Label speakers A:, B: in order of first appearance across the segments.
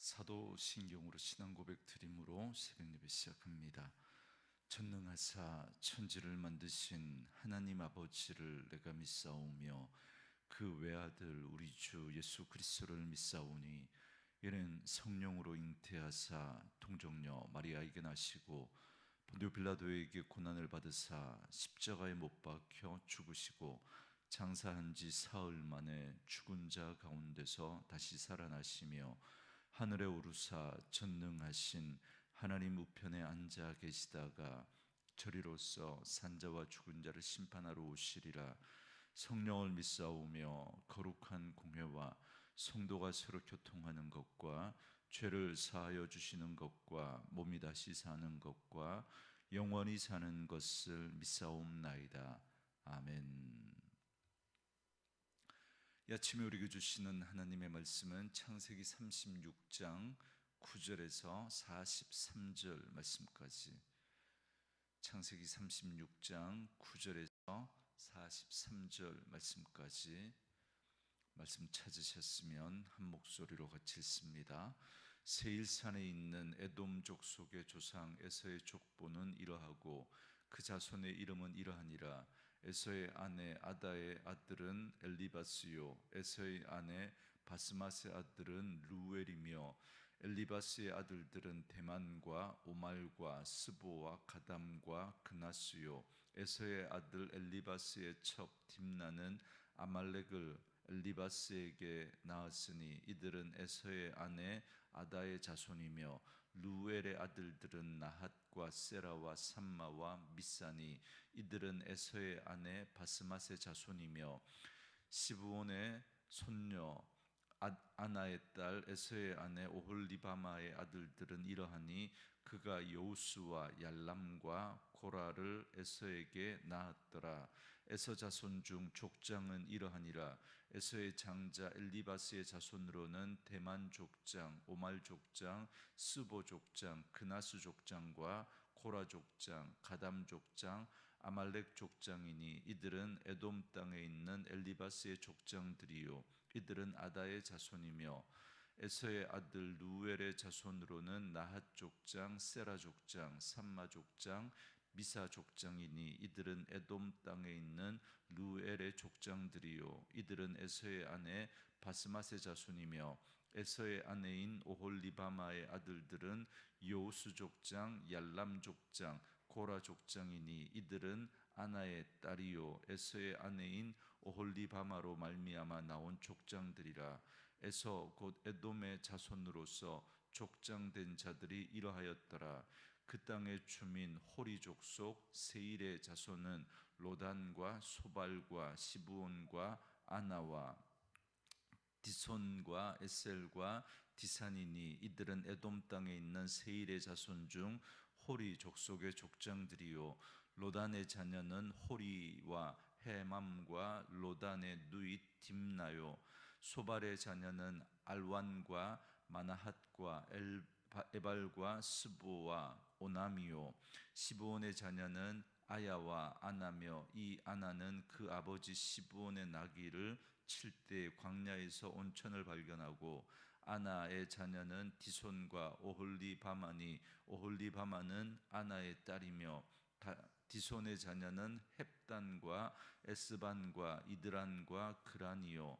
A: 사도신경으로 신앙 고백 드림으로 새벽 예배 시작합니다. 전능하사 천지를 만드신 하나님 아버지를 내가 믿사오며 그 외아들 우리 주 예수 그리스도를 믿사오니 이는 성령으로 잉태하사 동정녀 마리아에게 나시고 본디오 빌라도에게 고난을 받으사 십자가에 못 박혀 죽으시고 장사한 지 사흘 만에 죽은 자 가운데서 다시 살아나시며 하늘에 오르사 전능하신 하나님 우편에 앉아 계시다가 저리로서 산자와 죽은 자를 심판하러 오시리라. 성령을 믿사오며 거룩한 공회와 성도가 서로 교통하는 것과 죄를 사하여 주시는 것과 몸이 다시 사는 것과 영원히 사는 것을 믿사옵나이다. 아멘. 이 아침에 우리에게 주시는 하나님의 말씀은 창세기 36장 9절에서 43절 말씀까지, 창세기 36장 9절에서 43절 말씀까지 말씀 찾으셨으면 한 목소리로 같이 읽습니다. 세일산에 있는 에돔 족속의 조상 에서의 족보는 이러하고 그 자손의 이름은 이러하니라. 에서의 아내 아다의 아들은 엘리바스요, 에서의 아내 바스맛의 아들은 루엘이며 엘리바스의 아들들은 데만과 오말과 스보와 가담과 그나스요, 에서의 아들 엘리바스의 첩 딥나는 아말렉을 엘리바스에게 낳았으니 이들은 에서의 아내 아다의 자손이며 루엘의 아들들은 나핫과 세라와 삼마와 미사니 이들은 에서의 아내 바스맛의 자손이며 시브온의 손녀 아나의 딸 에서의 아내 오홀리바마의 아들들은 이러하니 그가 여우스와 얄람과 고라를 에서에게 낳았더라. 에서 자손 중 족장은 이러하니라. 에서의 장자 엘리바스의 자손으로는 데만 족장, 오말 족장, 스보 족장, 그나스 족장과 고라 족장, 가담 족장, 아말렉 족장이니 이들은 에돔 땅에 있는 엘리바스의 족장들이요 이들은 아다의 자손이며 에서의 아들 루엘의 자손으로는 나핫 족장, 세라 족장, 삼마 족장, 미사 족장이니 이들은 에돔 땅에 있는 루엘의 족장들이요 이들은 에서의 아내 바스맛의 자손이며 에서의 아내인 오홀리바마의 아들들은 요우스 족장, 얄람 족장, 고라 족장이니 이들은 아나의 딸이요 에서의 아내인 오홀리바마로 말미암아 나온 족장들이라. 에서 곧 에돔의 자손으로서 족장된 자들이 이러하였더라. 그 땅의 주민 호리 족속 세일의 자손은 로단과 소발과 시브온과 아나와 디손과 에셀과 디산이니 이들은 에돔 땅에 있는 세일의 자손 중 호리 족속의 족장들이요 로단의 자녀는 호리와 헤맘과 로단의 누이 딥나요 소발의 자녀는 알완과 마나핫과 에발과 스보와 오나미요 시브온의 자녀는 아야와 아나며 이 아나는 그 아버지 시브온의 나귀를 칠 때 광야에서 온천을 발견하고 아나의 자녀는 디손과 오홀리바마니 오홀리바마는 아나의 딸이며 디손의 자녀는 헵단과 에스반과 이드란과 그란이요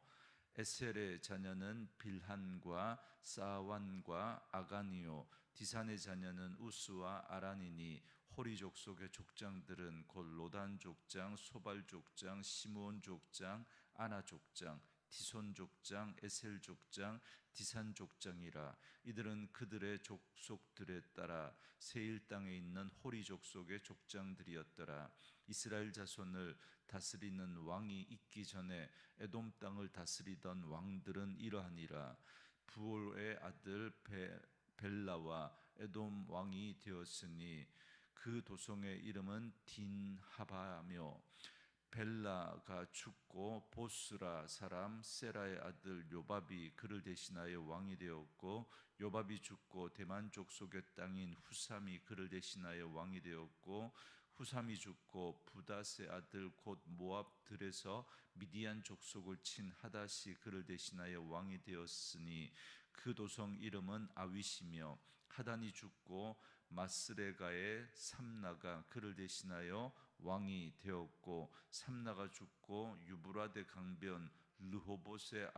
A: 에셀의 자녀는 빌한과 사완과 아가니요 디산의 자녀는 우스와 아란이니 호리 족속의 족장들은 곧 로단 족장, 소발 족장, 시므온 족장, 아나 족장, 디손 족장, 에셀 족장, 디산 족장이라. 이들은 그들의 족속들에 따라 세일 땅에 있는 호리 족속의 족장들이었더라. 이스라엘 자손을 다스리는 왕이 있기 전에 에돔 땅을 다스리던 왕들은 이러하니라. 부올의 아들 벨라와 에돔 왕이 되었으니 그 도성의 이름은 딘하바며 벨라가 죽고 보스라 사람 세라의 아들 요밥이 그를 대신하여 왕이 되었고 요밥이 죽고 대만 족속의 땅인 후삼이 그를 대신하여 왕이 되었고 후삼이 죽고 부닷의 아들 곧 모압들에서 미디안 족속을 친 하닷이 그를 대신하여 왕이 되었으니 그 도성 이름은 아윗이며 하단이 죽고 마스레가의 삼나가 그를 대신하여 왕이 되었고 삼나가 죽고 유브라데 강변 르호봇의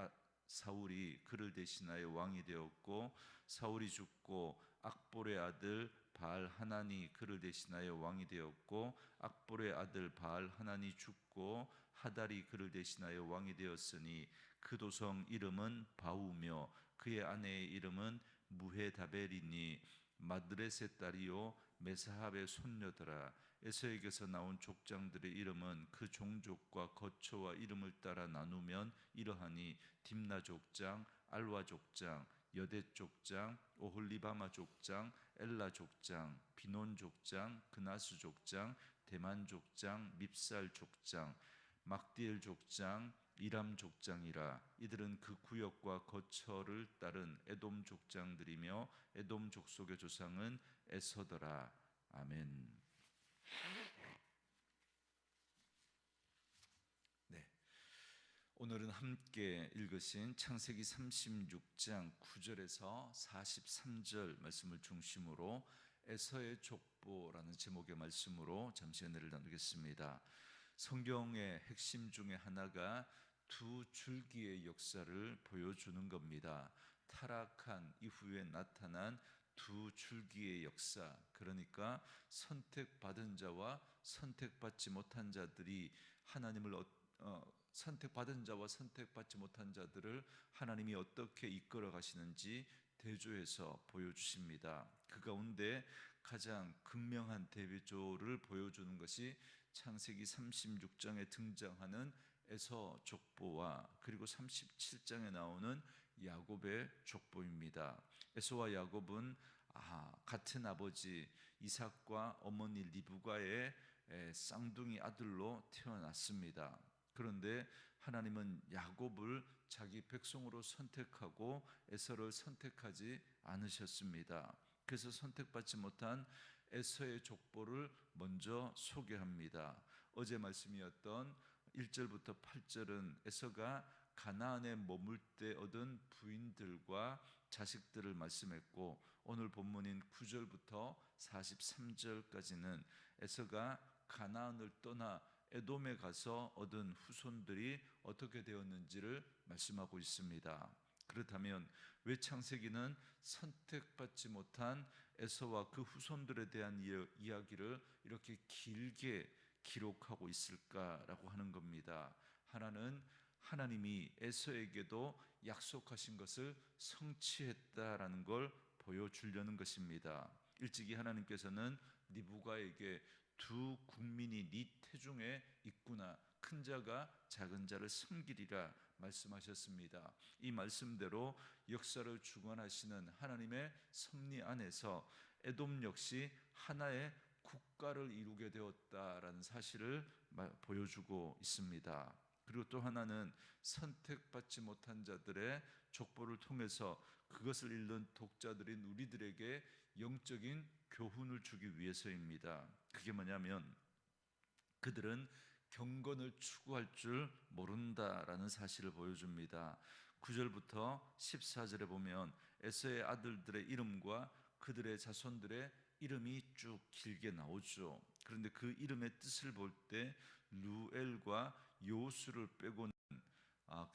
A: 사울이 그를 대신하여 왕이 되었고 사울이 죽고 악볼의 아들 바알 하난이 그를 대신하여 왕이 되었고 악볼의 아들 바알 하난이 죽고 하달이 그를 대신하여 왕이 되었으니 그 도성 이름은 바우며 그의 아내의 이름은 무헤다벨이니 마드레셋 딸이요 메사합의 손녀더라. 에서에게서 나온 족장들의 이름은 그 종족과 거처와 이름을 따라 나누면 이러하니 딥나 족장, 알와 족장, 여대 족장, 오홀리바마 족장, 엘라 족장, 비논 족장, 그나스 족장, 대만 족장, 밉살 족장, 막디엘 족장, 이람 족장이라. 이들은 그 구역과 거처를 따른 에돔 족장들이며 에돔 족속의 조상은 에서더라. 아멘. 네, 오늘은 함께 읽으신 창세기 36장 9절에서 43절 말씀을 중심으로 에서의 족보라는 제목의 말씀으로 잠시 은혜를 나누겠습니다. 성경의 핵심 중에 하나가 두 줄기의 역사를 보여주는 겁니다. 타락한 이후에 나타난 두 줄기의 역사, 그러니까 선택받은 자와 선택받지 못한 자들이 하나님을 선택받은 자와 선택받지 못한 자들을 하나님이 어떻게 이끌어 가시는지 대조해서 보여주십니다. 그 가운데 가장 극명한 대조를 보여주는 것이 창세기 36장에 등장하는 에서 족보와 그리고 37장에 나오는 야곱의 족보입니다. 에서와 야곱은 같은 아버지 이삭과 어머니 리브가의 쌍둥이 아들로 태어났습니다. 그런데 하나님은 야곱을 자기 백성으로 선택하고 에서를 선택하지 않으셨습니다. 그래서 선택받지 못한 에서의 족보를 먼저 소개합니다. 어제 말씀이었던 1절부터 8절은 에서가 가나안에 머물 때 얻은 부인들과 자식들을 말씀했고, 오늘 본문인 9절부터 43절까지는 에서가 가나안을 떠나 에돔에 가서 얻은 후손들이 어떻게 되었는지를 말씀하고 있습니다. 그렇다면 왜 창세기는 선택받지 못한 에서와 그 후손들에 대한 이야기를 이렇게 길게 기록하고 있을까라고 하는 겁니다. 하나는 하나님이 에서에게도 약속하신 것을 성취했다라는 걸 보여주려는 것입니다. 일찍이 하나님께서는 리브가에게 두 국민이 네 태중에 있구나, 큰 자가 작은 자를 섬기리라 말씀하셨습니다. 이 말씀대로 역사를 주관하시는 하나님의 섭리 안에서 에돔 역시 하나의 국가를 이루게 되었다라는 사실을 보여주고 있습니다. 그리고 또 하나는 선택받지 못한 자들의 족보를 통해서 그것을 읽는 독자들인 우리들에게 영적인 교훈을 주기 위해서입니다. 그게 뭐냐면 그들은 경건을 추구할 줄 모른다라는 사실을 보여줍니다. 9절부터 14절에 보면 에서의 아들들의 이름과 그들의 자손들의 이름이 쭉 길게 나오죠. 그런데 그 이름의 뜻을 볼 때 루엘과 요수를 빼고는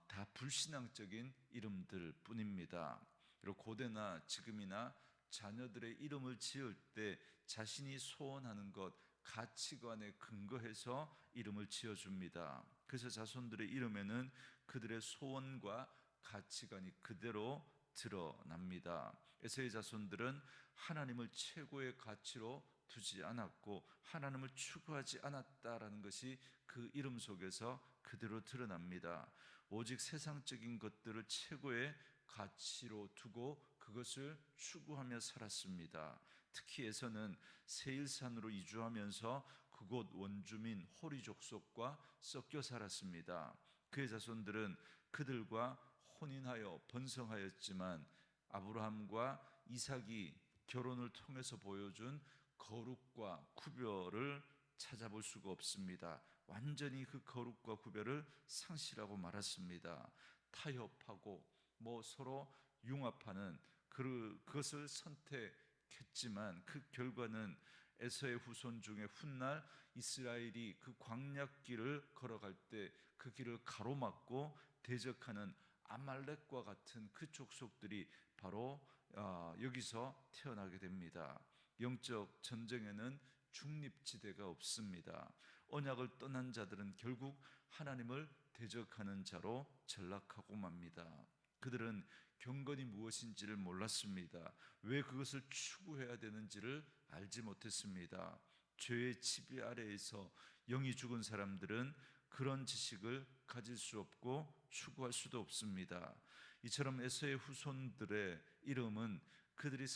A: 다 불신앙적인 이름들 뿐입니다. 그리고 고대나 지금이나 자녀들의 이름을 지을 때 자신이 소원하는 것, 가치관에 근거해서 이름을 지어줍니다. 그래서 자손들의 이름에는 그들의 소원과 가치관이 그대로 드러납니다. 에서의 자손들은 하나님을 최고의 가치로 두지 않았고 하나님을 추구하지 않았다라는 것이 그 이름 속에서 그대로 드러납니다. 오직 세상적인 것들을 최고의 가치로 두고 그것을 추구하며 살았습니다. 특히 에서는 세일산으로 이주하면서 그곳 원주민 호리 족속과 섞여 살았습니다. 그의 자손들은 그들과 혼인하여 번성하였지만 아브라함과 이삭이 결혼을 통해서 보여준 거룩과 구별을 찾아볼 수가 없습니다. 완전히 그 거룩과 구별을 상실하고 말았습니다. 타협하고 서로 융합하는 그것을 선택했지만 그 결과는 에서의 후손 중에 훗날 이스라엘이 그 광야길을 걸어갈 때 그 길을 가로막고 대적하는 아말렉과 같은 그 족속들이 바로 여기서 태어나게 됩니다. 영적 전쟁에는 중립지대가 없습니다. 언약을 떠난 자들은 결국 하나님을 대적하는 자로 전락하고 맙니다. 그들은 경건이 무엇인지를 몰랐습니다. 왜 그것을 추구해야 되는지를 알지 못했습니다. 죄의 지배 아래에서 영이 죽은 사람들은 그런 지식을 가질 수 없고 추구할 수도 없습니다. 이처럼 에서의 후손들의 이름은 그들이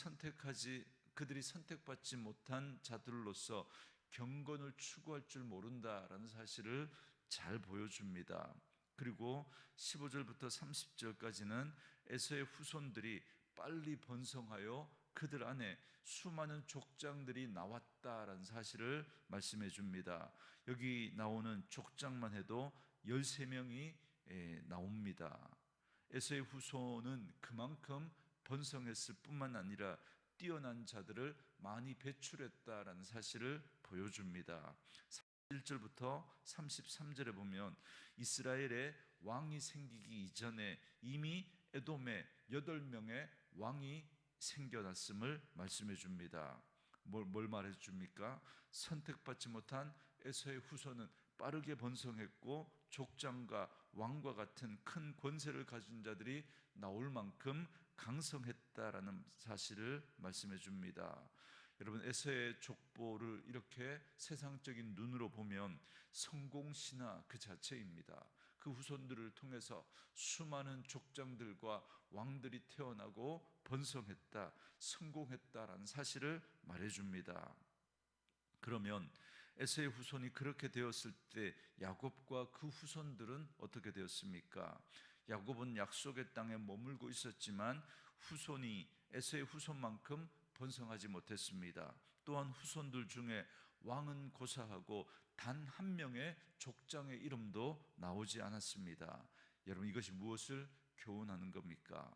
A: 선택받지 못한 자들로서 경건을 추구할 줄 모른다라는 사실을 잘 보여줍니다. 그리고 15절부터 30절까지는 에서의 후손들이 빨리 번성하여 그들 안에 수많은 족장들이 나왔다라는 사실을 말씀해 줍니다. 여기 나오는 족장만 해도 13명이 나옵니다. 에서의 후손은 그만큼 번성했을 뿐만 아니라 뛰어난 자들을 많이 배출했다라는 사실을 보여줍니다. 1절부터 33절에 보면 이스라엘의 왕이 생기기 이전에 이미 에돔에 8명의 왕이 생겨났음을 말씀해 줍니다. 뭘 말해 줍니까? 선택받지 못한 에서의 후손은 빠르게 번성했고 족장과 왕과 같은 큰 권세를 가진 자들이 나올 만큼 강성했다라는 사실을 말씀해 줍니다. 여러분, 에서의 족보를 이렇게 세상적인 눈으로 보면 성공신화 그 자체입니다. 그 후손들을 통해서 수많은 족장들과 왕들이 태어나고 번성했다, 성공했다라는 사실을 말해줍니다. 그러면 에서의 후손이 그렇게 되었을 때 야곱과 그 후손들은 어떻게 되었습니까? 야곱은 약속의 땅에 머물고 있었지만 후손이 에서의 후손만큼 번성하지 못했습니다. 또한 후손들 중에 왕은 고사하고 단 한 명의 족장의 이름도 나오지 않았습니다. 여러분, 이것이 무엇을 교훈하는 겁니까?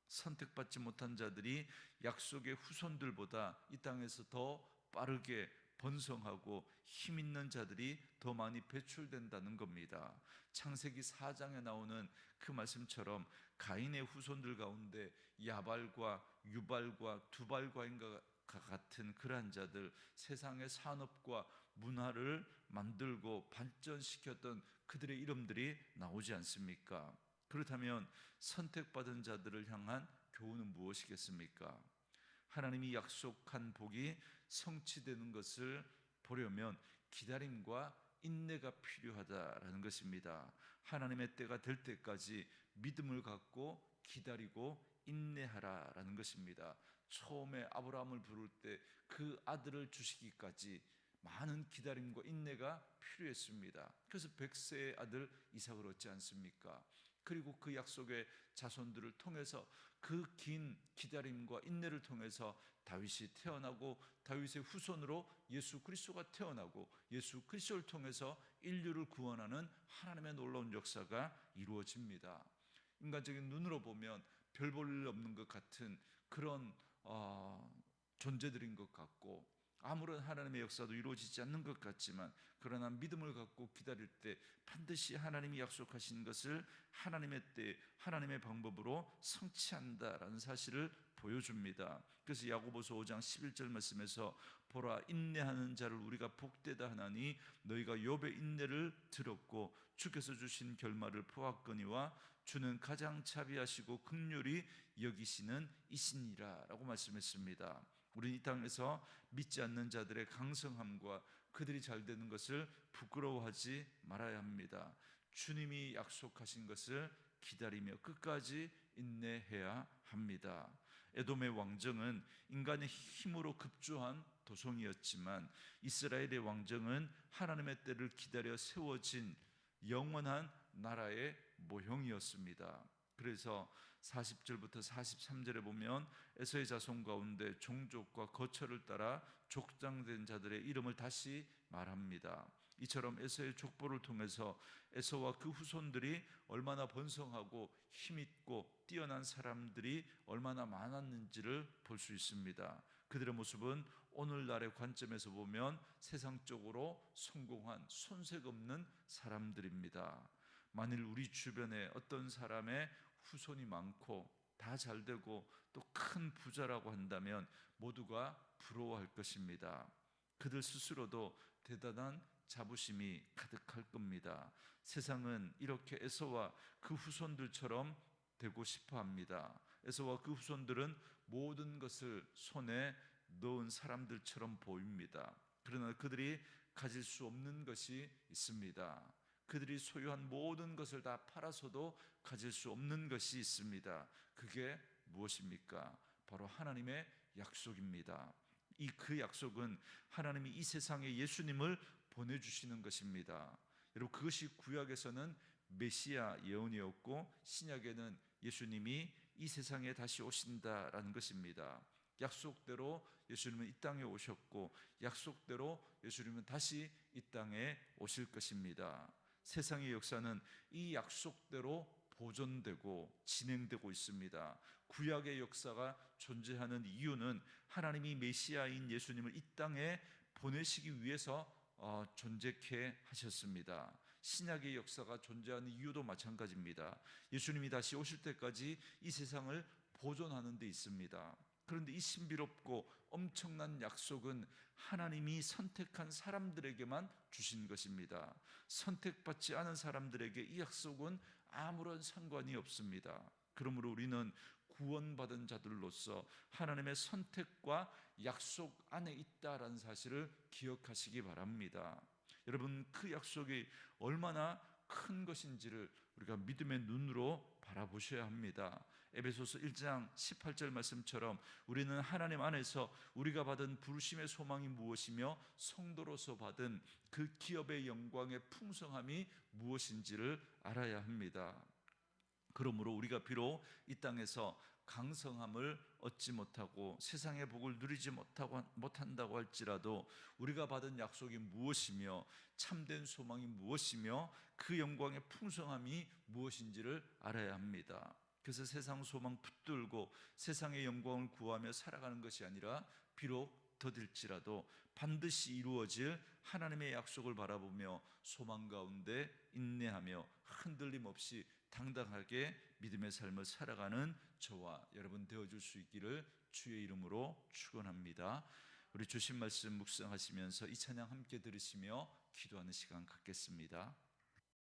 A: 선택받지 못한 자들이 약속의 후손들보다 이 땅에서 더 빠르게 번성하고 힘 있는 자들이 더 많이 배출된다는 겁니다. 창세기 4장에 나오는 그 말씀처럼 가인의 후손들 가운데 야발과 유발과 두발과인과 같은 그러한 자들, 세상의 산업과 문화를 만들고 발전시켰던 그들의 이름들이 나오지 않습니까? 그렇다면 선택받은 자들을 향한 교훈은 무엇이겠습니까? 하나님이 약속한 복이 성취되는 것을 보려면 기다림과 인내가 필요하다라는 것입니다. 하나님의 때가 될 때까지 믿음을 갖고 기다리고 인내하라라는 것입니다. 처음에 아브라함을 부를 때 그 아들을 주시기까지 많은 기다림과 인내가 필요했습니다. 그래서 100세의 아들 이삭을 얻지 않습니까? 그리고 그 약속의 자손들을 통해서 그 긴 기다림과 인내를 통해서 다윗이 태어나고 다윗의 후손으로 예수 그리스도가 태어나고 예수 그리스도를 통해서 인류를 구원하는 하나님의 놀라운 역사가 이루어집니다. 인간적인 눈으로 보면 별 볼 일 없는 것 같은 그런 존재들인 것 같고 아무런 하나님의 역사도 이루어지지 않는 것 같지만 그러나 믿음을 갖고 기다릴 때 반드시 하나님이 약속하신 것을 하나님의 때 하나님의 방법으로 성취한다라는 사실을 보여줍니다. 그래서 야고보서 5장 11절 말씀에서 보라, 인내하는 자를 우리가 복되다 하나니 너희가 욥의 인내를 들었고 주께서 주신 결말을 보았거니와 주는 가장 자비하시고 긍휼히 여기시는 이시니라 라고 말씀했습니다. 우리는 이 땅에서 믿지 않는 자들의 강성함과 그들이 잘 되는 것을 부끄러워하지 말아야 합니다. 주님이 약속하신 것을 기다리며 끝까지 인내해야 합니다. 에돔의 왕정은 인간의 힘으로 급조한 도성이었지만 이스라엘의 왕정은 하나님의 때를 기다려 세워진 영원한 나라의 모형이었습니다. 그래서 40절부터 43절에 보면 에서의 자손 가운데 종족과 거처를 따라 족장된 자들의 이름을 다시 말합니다. 이처럼 에서의 족보를 통해서 에서와 그 후손들이 얼마나 번성하고 힘있고 뛰어난 사람들이 얼마나 많았는지를 볼 수 있습니다. 그들의 모습은 오늘날의 관점에서 보면 세상적으로 성공한 손색 없는 사람들입니다. 만일 우리 주변에 어떤 사람의 후손이 많고 다 잘되고 또 큰 부자라고 한다면 모두가 부러워할 것입니다. 그들 스스로도 대단한 자부심이 가득할 겁니다. 세상은 이렇게 에서와 그 후손들처럼 되고 싶어 합니다. 에서와 그 후손들은 모든 것을 손에 넣은 사람들처럼 보입니다. 그러나 그들이 가질 수 없는 것이 있습니다. 그들이 소유한 모든 것을 다 팔아서도 가질 수 없는 것이 있습니다. 그게 무엇입니까? 바로 하나님의 약속입니다. 그 약속은 하나님이 이 세상에 예수님을 보내주시는 것입니다. 여러분, 그것이 구약에서는 메시아 예언이었고 신약에는 예수님이 이 세상에 다시 오신다라는 것입니다. 약속대로 예수님은 이 땅에 오셨고 약속대로 예수님은 다시 이 땅에 오실 것입니다. 세상의 역사는 이 약속대로 보존되고 진행되고 있습니다. 구약의 역사가 존재하는 이유는 하나님이 메시아인 예수님을 이 땅에 보내시기 위해서 존재케 하셨습니다. 신약의 역사가 존재하는 이유도 마찬가지입니다. 예수님이 다시 오실 때까지 이 세상을 보존하는 데 있습니다. 그런데 이 신비롭고 엄청난 약속은 하나님이 선택한 사람들에게만 주신 것입니다. 선택받지 않은 사람들에게 이 약속은 아무런 상관이 없습니다. 그러므로 우리는 구원받은 자들로서 하나님의 선택과 약속 안에 있다라는 사실을 기억하시기 바랍니다. 여러분, 그 약속이 얼마나 큰 것인지를 우리가 믿음의 눈으로 바라보셔야 합니다. 에베소서 1장 18절 말씀처럼 우리는 하나님 안에서 우리가 받은 부르심의 소망이 무엇이며 성도로서 받은 그 기업의 영광의 풍성함이 무엇인지를 알아야 합니다. 그러므로 우리가 비록 이 땅에서 강성함을 얻지 못하고 세상의 복을 누리지 못한다고 할지라도 우리가 받은 약속이 무엇이며 참된 소망이 무엇이며 그 영광의 풍성함이 무엇인지를 알아야 합니다. 그래서 세상 소망 붙들고 세상의 영광을 구하며 살아가는 것이 아니라 비록 더딜지라도 반드시 이루어질 하나님의 약속을 바라보며 소망 가운데 인내하며 흔들림 없이 당당하게 믿음의 삶을 살아가는 저와 여러분 되어줄 수 있기를 주의 이름으로 축원합니다. 우리 주신 말씀 묵상하시면서 이 찬양 함께 들으시며 기도하는 시간 갖겠습니다.